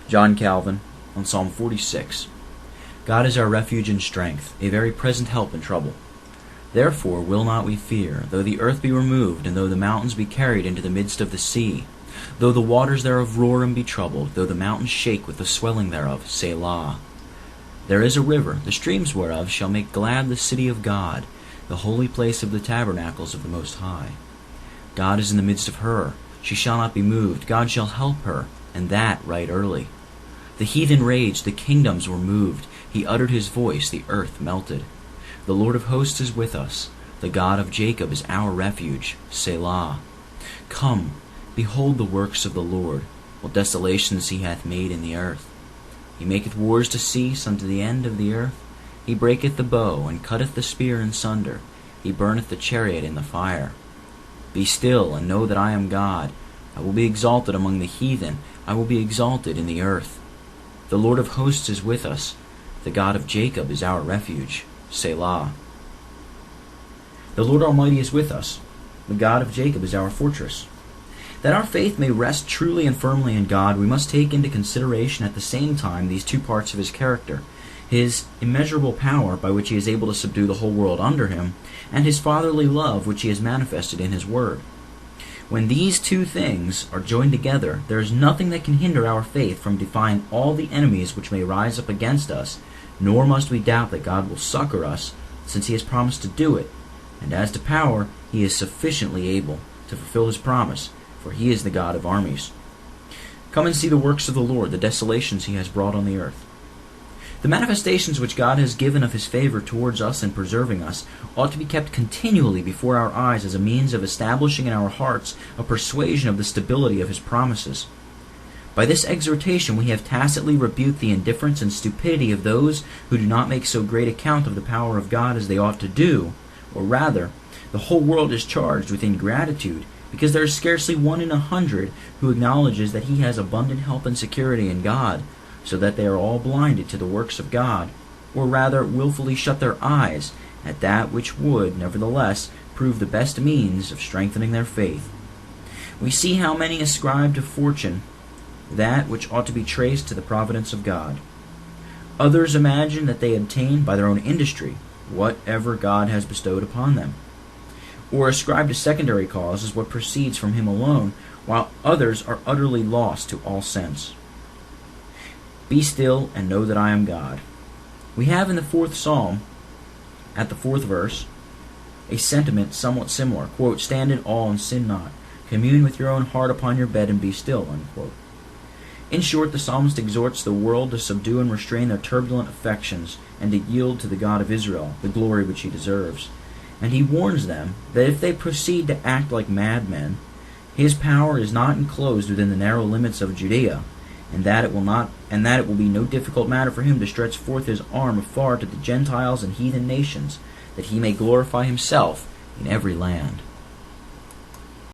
John Calvin on Psalm 46. God is our refuge and strength, a very present help in trouble. Therefore will not we fear, though the earth be removed, and though the mountains be carried into the midst of the sea, though the waters thereof roar and be troubled, though the mountains shake with the swelling thereof. Selah. There is a river, the streams whereof shall make glad the city of God, the holy place of the tabernacles of the Most High. God is in the midst of her, she shall not be moved. God shall help her, and that right early. The heathen raged, the kingdoms were moved. He uttered his voice, the earth melted. The Lord of hosts is with us. The God of Jacob is our refuge. Selah. Come, behold the works of the Lord, what desolations he hath made in the earth. He maketh wars to cease unto the end of the earth. He breaketh the bow, and cutteth the spear in sunder. He burneth the chariot in the fire. Be still, and know that I am God. I will be exalted among the heathen. I will be exalted in the earth. The Lord of hosts is with us. The God of Jacob is our refuge. Selah. The Lord Almighty is with us. The God of Jacob is our fortress. That our faith may rest truly and firmly in God, we must take into consideration at the same time these two parts of his character: his immeasurable power, by which he is able to subdue the whole world under him, and his fatherly love, which he has manifested in his word. When these two things are joined together, there is nothing that can hinder our faith from defying all the enemies which may rise up against us, nor must we doubt that God will succor us, since he has promised to do it, and as to power, he is sufficiently able to fulfill his promise, for he is the God of armies. Come and see the works of the Lord, the desolations he has brought on the earth. The manifestations which God has given of his favor towards us in preserving us ought to be kept continually before our eyes as a means of establishing in our hearts a persuasion of the stability of his promises. By this exhortation we have tacitly rebuked the indifference and stupidity of those who do not make so great account of the power of God as they ought to do, or rather, the whole world is charged with ingratitude, because there is scarcely 1 in 100 who acknowledges that he has abundant help and security in God, so that they are all blinded to the works of God, or rather wilfully shut their eyes at that which would, nevertheless, prove the best means of strengthening their faith. We see how many ascribe to fortune that which ought to be traced to the providence of God. Others imagine that they obtain by their own industry whatever God has bestowed upon them, or ascribe to secondary causes what proceeds from him alone, while others are utterly lost to all sense. Be still and know that I am God. We have in the 4th Psalm, at the 4th verse, a sentiment somewhat similar. Quote, "Stand in awe and sin not. Commune with your own heart upon your bed and be still." Unquote. In short, the psalmist exhorts the world to subdue and restrain their turbulent affections and to yield to the God of Israel the glory which he deserves. And he warns them that if they proceed to act like madmen, his power is not enclosed within the narrow limits of Judea, and that it will be no difficult matter for him to stretch forth his arm afar to the Gentiles and heathen nations, that he may glorify himself in every land.